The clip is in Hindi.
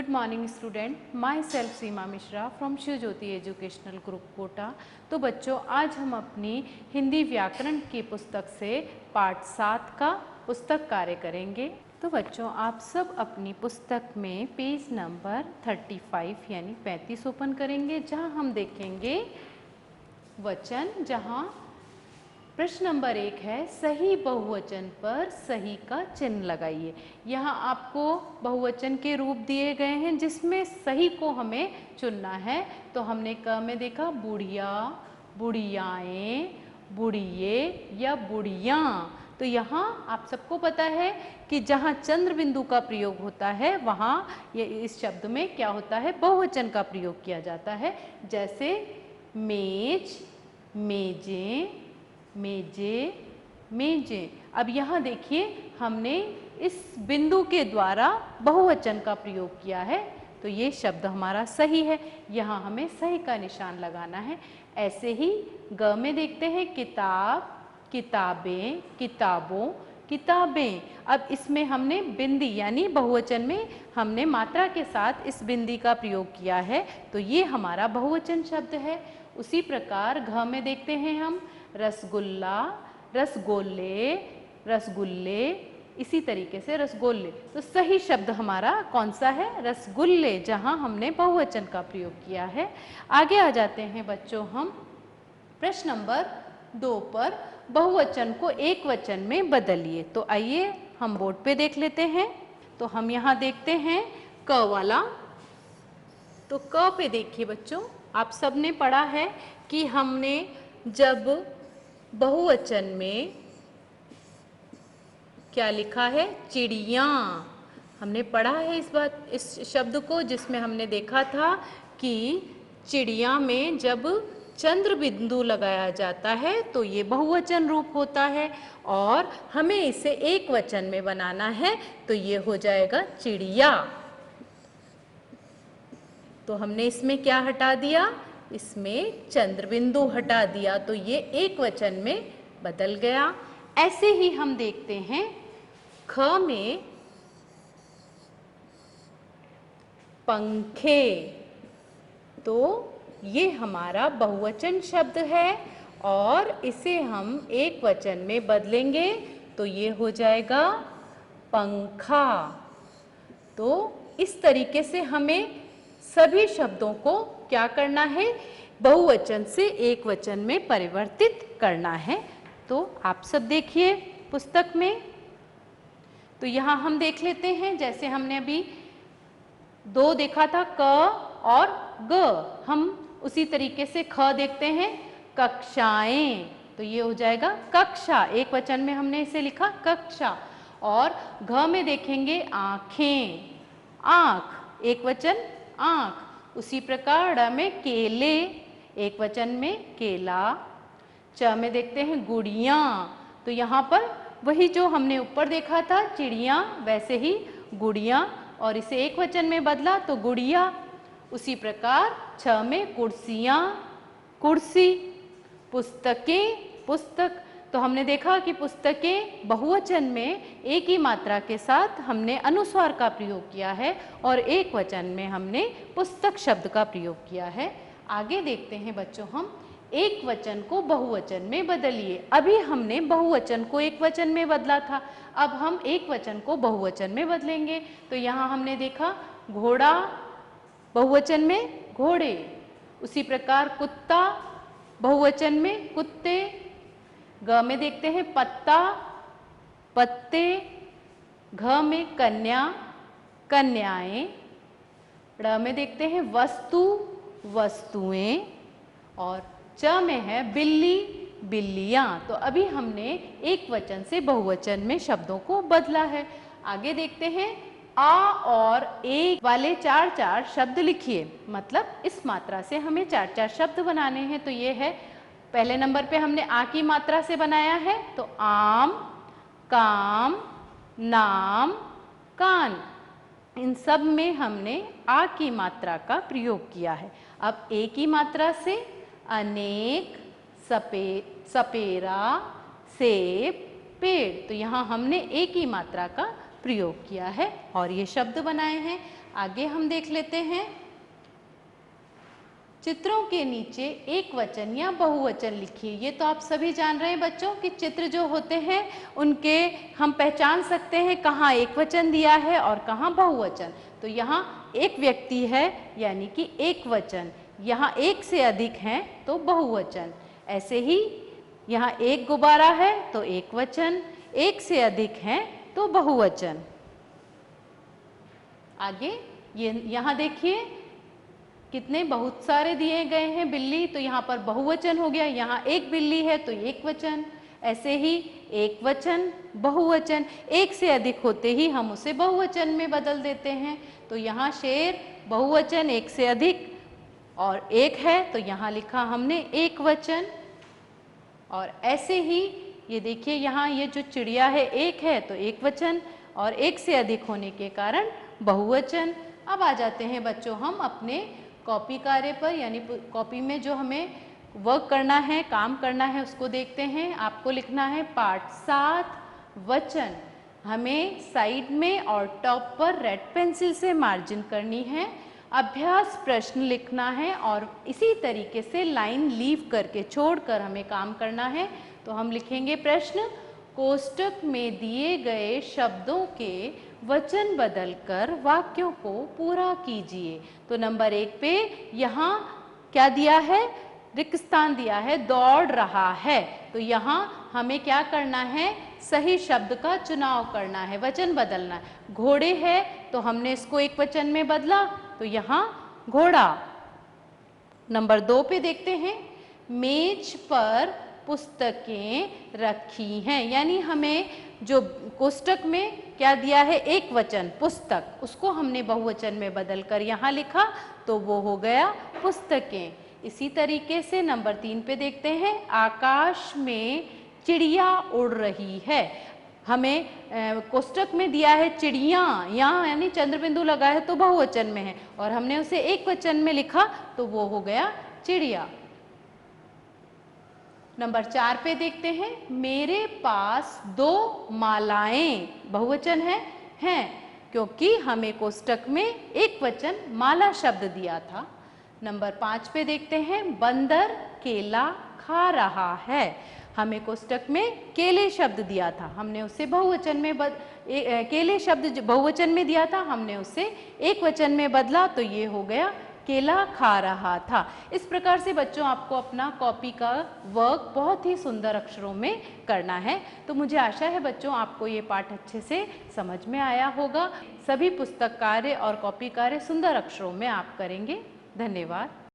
Good morning student, myself Seema Mishra from Shiv Jyoti educational group Kota. तो बच्चों आज हम अपनी हिंदी व्याकरण की पुस्तक से पाठ 7 का पुस्तक कार्य करेंगे। तो बच्चों आप सब अपनी पुस्तक में पेज नंबर 35 यानी 35 ओपन करेंगे, जहां हम देखेंगे वचन, जहां प्रश्न नंबर 1 है सही बहुवचन पर सही का चिन्ह लगाइए। यहाँ आपको बहुवचन के रूप दिए गए हैं जिसमें सही को हमें चुनना है। तो हमने क में देखा बुढ़िया, बुढ़ियाएं, बुढ़िए या बुढ़ियाँ। तो यहाँ आप सबको पता है कि जहाँ चंद्र बिंदु का प्रयोग होता है वहाँ ये इस शब्द में क्या होता है, बहुवचन का प्रयोग किया जाता है। जैसे मेज, मेजें, मेजे, मेजे। अब यहाँ देखिए हमने इस बिंदु के द्वारा बहुवचन का प्रयोग किया है, तो ये शब्द हमारा सही है। यहाँ हमें सही का निशान लगाना है। ऐसे ही ग में देखते हैं किताब, किताबें, किताबों, किताबें। अब इसमें हमने बिंदी यानी बहुवचन में हमने मात्रा के साथ इस बिंदी का प्रयोग किया है, तो ये हमारा बहुवचन शब्द है। उसी प्रकार घ में देखते हैं हम रसगुल्ला, रसगोल्ले, रसगुल्ले, इसी तरीके से रसगोल्ले। तो सही शब्द हमारा कौन सा है, रसगुल्ले, जहां हमने बहुवचन का प्रयोग किया है। आगे आ जाते हैं बच्चों हम प्रश्न नंबर 2 पर, बहुवचन को एक वचन में बदलिए। तो आइए हम बोर्ड पे देख लेते हैं। तो हम यहाँ देखते हैं क वाला। तो क पे देखिए बच्चों, आप सबने पढ़ा है कि हमने जब बहुवचन में क्या लिखा है, चिड़िया। हमने पढ़ा है इस शब्द को, जिसमें हमने देखा था कि चिड़िया में जब चंद्र बिंदु लगाया जाता है तो ये बहुवचन रूप होता है, और हमें इसे एक वचन में बनाना है, तो ये हो जाएगा चिड़िया। तो हमने इसमें क्या हटा दिया, इसमें चंद्र बिंदु हटा दिया, तो ये एक वचन में बदल गया। ऐसे ही हम देखते हैं ख में पंखे। तो ये हमारा बहुवचन शब्द है और इसे हम एक वचन में बदलेंगे तो ये हो जाएगा पंखा। तो इस तरीके से हमें सभी शब्दों को क्या करना है, बहुवचन से एक वचन में परिवर्तित करना है। तो आप सब देखिए पुस्तक में। तो यहाँ हम देख लेते हैं, जैसे हमने अभी 2 देखा था क और ग, हम उसी तरीके से ख देखते हैं कक्षाएं। तो ये हो जाएगा कक्षा, एक वचन में हमने इसे लिखा कक्षा। और घ में देखेंगे आंखें, आंख, एक वचन आंख। उसी प्रकार ड में केले, एक वचन में केला। च में देखते हैं गुड़िया। तो यहाँ पर वही जो हमने ऊपर देखा था चिड़िया, वैसे ही गुड़िया, और इसे एक वचन में बदला तो गुड़िया। उसी प्रकार छ में कुर्सियाँ, कुर्सी। पुस्तकें, पुस्तक। तो हमने देखा कि पुस्तकें बहुवचन में एक ही मात्रा के साथ हमने अनुस्वार का प्रयोग किया है और एक वचन में हमने पुस्तक शब्द का प्रयोग किया है। आगे देखते हैं बच्चों हम एक वचन को बहुवचन में बदलिए। अभी हमने बहुवचन को एक वचन में बदला था, अब हम एक वचन को बहुवचन में बदलेंगे। तो यहाँ हमने देखा घोड़ा, बहुवचन में घोड़े। उसी प्रकार कुत्ता, बहुवचन में कुत्ते। ग में देखते हैं पत्ता, पत्ते। घ में कन्या, कन्याएं। ड़ में देखते हैं वस्तु, वस्तुएं। और च में है बिल्ली, बिल्लियां। तो अभी हमने एक वचन से बहुवचन में शब्दों को बदला है। आगे देखते हैं आ और ए वाले 4-4 शब्द लिखिए। मतलब इस मात्रा से हमें 4-4 शब्द बनाने हैं। तो ये है, पहले नंबर पे हमने आ की मात्रा से बनाया है, तो आम, काम, नाम, कान। इन सब में हमने आ की मात्रा का प्रयोग किया है। अब ए की मात्रा से अनेक, सपेरा, सेब, पेड़। तो यहाँ हमने एक ही मात्रा का प्रयोग किया है और ये शब्द बनाए हैं। आगे हम देख लेते हैं। चित्रों के नीचे एक वचन या बहुवचन लिखिए। ये तो आप सभी जान रहे हैं बच्चों कि चित्र जो होते हैं उनके हम पहचान सकते हैं कहाँ एक वचन दिया है और कहाँ बहुवचन। तो यहाँ एक व्यक्ति है यानी कि एक वचन, यहाँ एक से अधिक हैं तो बहुवचन। ऐसे ही यहाँ एक गुब्बारा है तो एक वचन, एक से अधिक हैं तो बहुवचन। आगे ये यहाँ देखिए कितने बहुत सारे दिए गए हैं बिल्ली, तो यहाँ पर बहुवचन हो गया। यहाँ एक बिल्ली है तो एक वचन। ऐसे ही एक वचन, बहुवचन, एक से अधिक होते ही हम उसे बहुवचन में बदल देते हैं। तो यहाँ शेर बहुवचन एक से अधिक और एक है तो यहाँ लिखा हमने एक वचन। और ऐसे ही ये देखिए यहाँ ये जो चिड़िया है एक है तो एक वचन और एक से अधिक होने के कारण बहुवचन। अब आ जाते हैं बच्चों हम अपने कॉपी कार्य पर, यानी कॉपी में जो हमें वर्क करना है, काम करना है, उसको देखते हैं। आपको लिखना है पाठ 7 वचन। हमें साइड में और टॉप पर रेड पेंसिल से मार्जिन करनी है। अभ्यास प्रश्न लिखना है और इसी तरीके से लाइन लीव करके छोड़कर हमें काम करना है। तो हम लिखेंगे प्रश्न, कोष्टक में दिए गए शब्दों के वचन बदलकर वाक्यों को पूरा कीजिए। तो नंबर 1 पे यहाँ क्या दिया है, रिक्त स्थान दिया है, दौड़ रहा है। तो यहाँ हमें क्या करना है, सही शब्द का चुनाव करना है, वचन बदलना है। घोड़े है तो हमने इसको एक वचन में बदला तो यहाँ घोड़ा। नंबर 2 पे देखते हैं, मेज पर पुस्तकें रखी हैं, यानी हमें जो कोष्टक में क्या दिया है एक वचन पुस्तक, उसको हमने बहुवचन में बदलकर यहाँ लिखा तो वो हो गया पुस्तकें। इसी तरीके से नंबर 3 पे देखते हैं, आकाश में चिड़िया उड़ रही है। हमें कोष्टक में दिया है चिड़िया, यहाँ यानी चंद्र बिंदु लगा है तो बहुवचन में है और हमने उसे एक वचन में लिखा तो वो हो गया चिड़िया। नंबर 4 पे देखते हैं, मेरे पास 2 मालाएं, बहुवचन हैं क्योंकि हमें कोष्टक में एक वचन माला शब्द दिया था। नंबर 5 पे देखते हैं, बंदर केला खा रहा है। हमें कोष्टक में केले शब्द दिया था, हमने उसे बहुवचन में केले शब्द बहुवचन में दिया था, हमने उसे एक वचन में बदला तो ये हो गया केला खा रहा था। इस प्रकार से बच्चों आपको अपना कॉपी का वर्क बहुत ही सुंदर अक्षरों में करना है। तो मुझे आशा है बच्चों आपको ये पाठ अच्छे से समझ में आया होगा। सभी पुस्तक कार्य और कॉपी कार्य सुंदर अक्षरों में आप करेंगे। धन्यवाद।